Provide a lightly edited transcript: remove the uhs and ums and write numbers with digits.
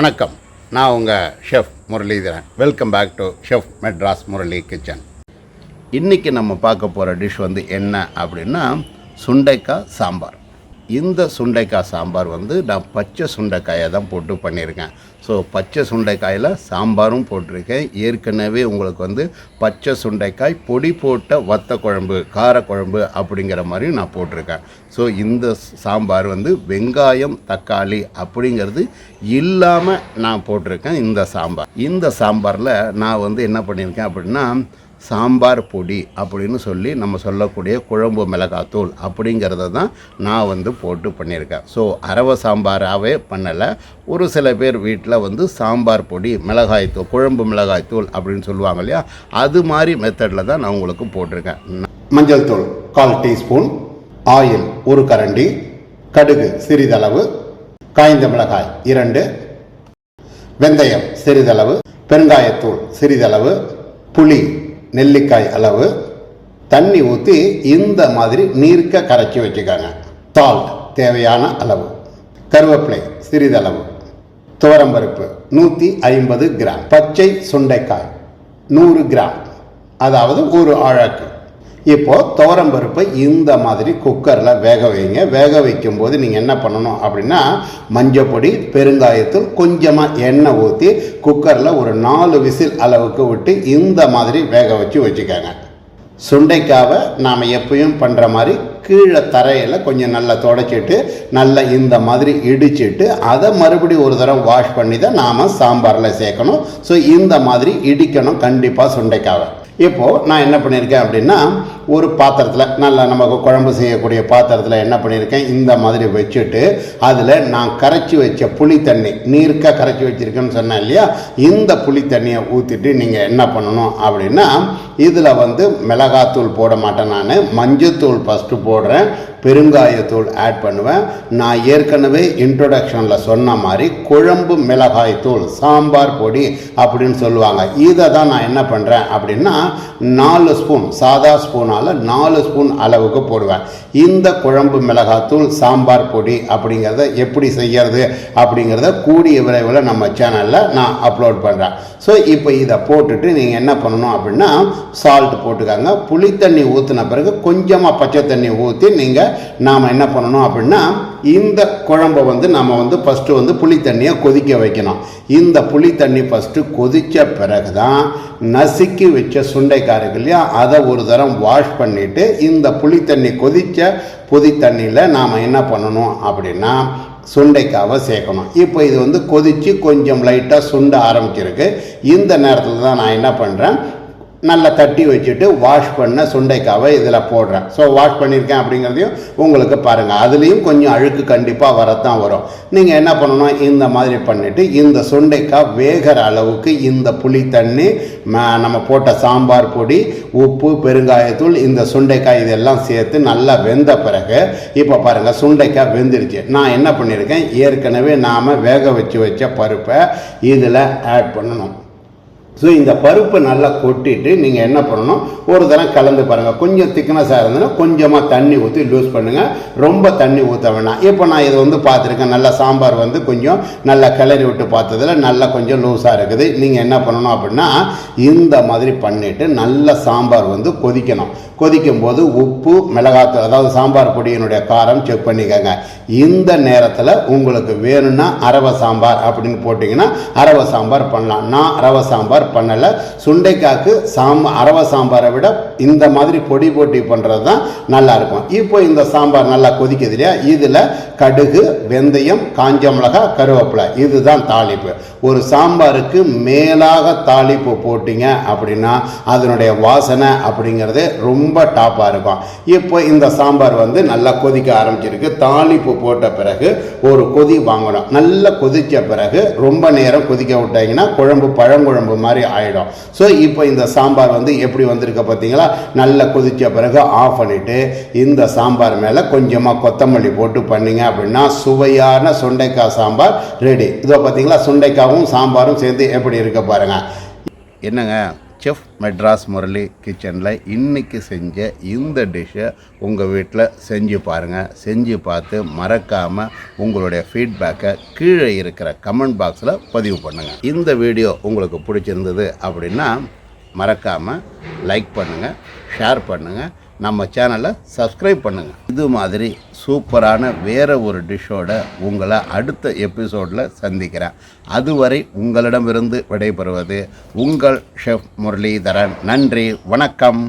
வணக்கம், நான் உங்கள் chef Muralidharan. Welcome back to chef Madras Murali kitchen. இன்றைக்கி நம்ம பார்க்க போகிற டிஷ் வந்து என்ன அப்படின்னா சுண்டைக்காய் சாம்பார். இந்த சுண்டைக்காய் சாம்பார் வந்து நான் பச்சை சுண்டைக்காயை தான் போட்டு பண்ணியிருக்கேன். ஸோ பச்சை சுண்டைக்காயில் சாம்பாரும் போட்டிருக்கேன். ஏற்கனவே உங்களுக்கு வந்து பச்சை சுண்டைக்காய் பொடி போட்ட வத்த குழம்பு, காரக்குழம்பு அப்படிங்கிற மாதிரியும் நான் போட்டிருக்கேன். ஸோ இந்த சாம்பார் வந்து வெங்காயம் தக்காளி அப்படிங்கிறது இல்லாமல் நான் போட்டிருக்கேன். இந்த சாம்பாரில் நான் வந்து என்ன பண்ணியிருக்கேன் அப்படின்னா சாம்பார் பொடி அப்படின்னு சொல்லி நம்ம சொல்லக்கூடிய குழம்பு மிளகாத்தூள் அப்படிங்கிறத தான் நான் வந்து போட்டு பண்ணியிருக்கேன். ஸோ அரவ சாம்பாராகவே பண்ணலை. ஒரு சில பேர் வீட்டில் வந்து சாம்பார் பொடி மிளகாய்த்தூள், குழம்பு மிளகாய்த்தூள் அப்படின்னு சொல்லுவாங்க இல்லையா, அது மாதிரி மெத்தடில் தான் நான் உங்களுக்கு போட்டிருக்கேன். மஞ்சள் தூள் 1/4 டீஸ்பூன், ஆயில் 1 கரண்டி, கடுகு சிறிதளவு, காய்ந்த மிளகாய் 2, வெந்தயம் சிறிதளவு, பெருங்காயத்தூள் சிறிதளவு, புளி நெல்லிக்காய் அளவு, தண்ணி ஊற்றி இந்த மாதிரி நீர்க்க கரைச்சி வச்சுக்காங்க. சால்ட் தேவையான அளவு, கருவேப்பிலை சிறிதளவு, துவரம்பருப்பு 150 கிராம், பச்சை சுண்டைக்காய் 100 கிராம், அதாவது ஒரு அழகு. இப்போ துவரம்பருப்பை இந்த மாதிரி குக்கரில் வேக வைங்க. வேக வைக்கும் போது நீங்கள் என்ன பண்ணணும் அப்படின்னா மஞ்சள் பொடி, பெருங்காயத்தூள், கொஞ்சமாக எண்ணெய் ஊற்றி குக்கரில் ஒரு 4 விசில் அளவுக்கு விட்டு இந்த மாதிரி வேக வச்சுக்கோங்க. சுண்டைக்காவை நாம் எப்பயும் பண்ணுற மாதிரி கீழே தரையில் கொஞ்சம் நல்லா தொடச்சிட்டு நல்லா இந்த மாதிரி இடிச்சிட்டு அதை மறுபடியும் ஒரு தடவை வாஷ் பண்ணி தான் நாம் சாம்பாரில் சேர்க்கணும். ஸோ இந்த மாதிரி இடிக்கணும் கண்டிப்பாக சுண்டைக்காவை. இப்போது நான் என்ன பண்ணியிருக்கேன் அப்படின்னா ஒரு பாத்திரத்தில் நல்லா நமக்கு குழம்பு செய்யக்கூடிய பாத்திரத்தில் என்ன பண்ணியிருக்கேன், இந்த மாதிரி வச்சுட்டு அதில் நான் கரைச்சி வச்ச புளி தண்ணி, நீர்க்க கரைச்சி வச்சுருக்கேன்னு சொன்னேன் இல்லையா, இந்த புளி தண்ணியை ஊற்றிட்டு நீங்கள் என்ன பண்ணணும் அப்படின்னா இதில் வந்து மிளகாத்தூள் போட மாட்டேன், நான் மஞ்சத்தூள் ஃபஸ்ட்டு போடுறேன், பெருங்காயத்தூள் ஆட் பண்ணுவேன். நான் ஏற்கனவே இன்ட்ரோடக்ஷனில் சொன்ன மாதிரி குழம்பு மிளகாய் தூள், சாம்பார் பொடி அப்படின்னு சொல்லுவாங்க. இதை தான் நான் என்ன பண்ணுறேன் அப்படின்னா 4 ஸ்பூன், சாதா ஸ்பூனால் 4 ஸ்பூன் அளவுக்கு போடுவேன். இந்த குழம்பு மிளகாத்தூள் சாம்பார் பொடி அப்படிங்கிறத எப்படி செய்யறது அப்படிங்கிறத கூடிய விரைவில் நம்ம சேனலில் நான் அப்லோட் பண்ணுறேன். ஸோ இப்போ இதை போட்டுட்டு நீங்கள் என்ன பண்ணணும் அப்படின்னா சால்ட் போட்டுக்காங்க. புளி தண்ணி ஊற்றின பிறகு கொஞ்சமாக பச்சை தண்ணி ஊற்றி நாம் என்ன பண்ணணும் அப்படின்னா இந்த குழம்பை வந்து நம்ம வந்து ஃபஸ்ட்டு வந்து புளி தண்ணியை கொதிக்க வைக்கணும். இந்த புளி தண்ணி ஃபஸ்ட்டு கொதித்த பிறகு தான் நசுக்கி வச்ச சுண்டைக்காய் இருக்கு இல்லையா, அதை ஒரு தரம் வாஷ் பண்ணிவிட்டு இந்த புளி தண்ணி கொதித்த புதி தண்ணியில் நாம் என்ன பண்ணணும் அப்படின்னா சுண்டைக்காவை சேர்க்கணும். இப்போ இது வந்து கொதித்து கொஞ்சம் லைட்டாக சுண்ட ஆரம்பிச்சிருக்கு. இந்த நேரத்தில் தான் நான் என்ன பண்ணுறேன், நல்லா தட்டி வச்சுட்டு வாஷ் பண்ண சுண்டைக்காவை இதில் போடுறேன். ஸோ வாஷ் பண்ணியிருக்கேன் அப்படிங்கிறதையும் உங்களுக்கு பாருங்கள். அதுலேயும் கொஞ்சம் அழுக்கு கண்டிப்பாக வரத்தான் வரும். நீங்கள் என்ன பண்ணணும், இந்த மாதிரி பண்ணிவிட்டு இந்த சுண்டைக்காய் வேகிற அளவுக்கு இந்த புளி தண்ணி, நம்ம போட்ட சாம்பார் பொடி, உப்பு, பெருங்காயத்தூள், இந்த சுண்டைக்காய் இதெல்லாம் சேர்த்து நல்லா வெந்த பிறகு இப்போ பாருங்கள் சுண்டைக்காய் வெந்துருச்சு. நான் என்ன பண்ணியிருக்கேன், ஏற்கனவே நாம் வேக வச்ச பருப்பை இதில் ஆட் பண்ணணும். ஸோ இந்த பருப்பை நல்லா கொட்டிட்டு நீங்கள் என்ன பண்ணணும், ஒரு தரம் கலந்து பாருங்கள். கொஞ்சம் திக்னஸாக இருந்ததுன்னா கொஞ்சமாக தண்ணி ஊற்றி லூஸ் பண்ணுங்கள், ரொம்ப தண்ணி ஊற்ற வேணாம். இப்போ நான் இதை வந்து பார்த்துருக்கேன், நல்லா சாம்பார் வந்து கொஞ்சம் நல்லா கிளறி விட்டு பார்த்ததில் நல்லா கொஞ்சம் லூஸாக இருக்குது. நீங்கள் என்ன பண்ணணும் அப்படின்னா இந்த மாதிரி பண்ணிவிட்டு நல்லா சாம்பார் வந்து கொதிக்கணும். கொதிக்கும் போது உப்பு, மிளகாத்தூள், அதாவது சாம்பார் பொடியினுடைய காரம் செக் பண்ணிக்கோங்க. இந்த நேரத்தில் உங்களுக்கு வேணும்னா அரவ சாம்பார் அப்படின்னு போட்டிங்கன்னா அரவ சாம்பார் பண்ணலாம். நான் அரவ சாம்பார் பண்ணலை. சுண்டைக்காய்க்கு அரவ சாம்பாரை விட இந்த மாதிரி பொடி போட்டி பண்ணுறது தான் நல்லா இருக்கும். இப்போ இந்த சாம்பார் நல்லா கொதிக்குது இல்லையா, இதில் கடுகு, வெந்தயம், காஞ்ச மிளகாய், கருவேப்பிலை, இதுதான் தாளிப்பு. ஒரு சாம்பாருக்கு மேலாக தாளிப்பு போட்டிங்க அப்படின்னா அதனுடைய வாசனை அப்படிங்கிறது ரொம்ப டாப்பாக இருக்கும். இப்போ இந்த சாம்பார் வந்து நல்லா கொதிக்க ஆரம்பிச்சிருக்கு. தாளிப்பு போட்ட பிறகு ஒரு கொதி வாங்கணும். நல்லா கொதித்த பிறகு ரொம்ப நேரம் கொதிக்க விட்டாங்கன்னா குழம்பு பழங்குழம்பு மாதிரி ஆயிடும். ஸோ இப்போ இந்த சாம்பார் வந்து எப்படி வந்திருக்க பார்த்தீங்களா, நல்லா கொதித்த பிறகு ஆஃப் பண்ணிவிட்டு இந்த சாம்பார் மேலே கொஞ்சமாக கொத்தமல்லி போட்டு பண்ணிங்க அப்படின்னா சுவையான சுண்டைக்காய் சாம்பார் ரெடி. இதோ பார்த்தீங்களா, சுண்டைக்காவும் சாம்பாரும் சேர்ந்து எப்படி இருக்க பாருங்கள். என்னங்க செஃப் மெட்ராஸ் முரளி கிச்சனில் இன்றைக்கி செஞ்ச இந்த டிஷ்ஷை உங்கள் வீட்டில் செஞ்சு பாருங்கள். செஞ்சு பார்த்து மறக்காமல் உங்களுடைய ஃபீட்பேக்கை கீழே இருக்கிற கமெண்ட் பாக்ஸில் பதிவு பண்ணுங்கள். இந்த வீடியோ உங்களுக்கு பிடிச்சிருந்தது அப்படின்னா மறக்காமல் லைக் பண்ணுங்கள், ஷேர் பண்ணுங்கள், நம்ம சேனலை சப்ஸ்கிரைப் பண்ணுங்கள். இது மாதிரி சூப்பரான வேறு ஒரு டிஷ்ஷோட உங்களை அடுத்த எபிசோடில் சந்திக்கிறேன். அதுவரை உங்களிடமிருந்து விடைபெறுவது உங்கள் ஷெஃப் முரளிதரன். நன்றி, வணக்கம்.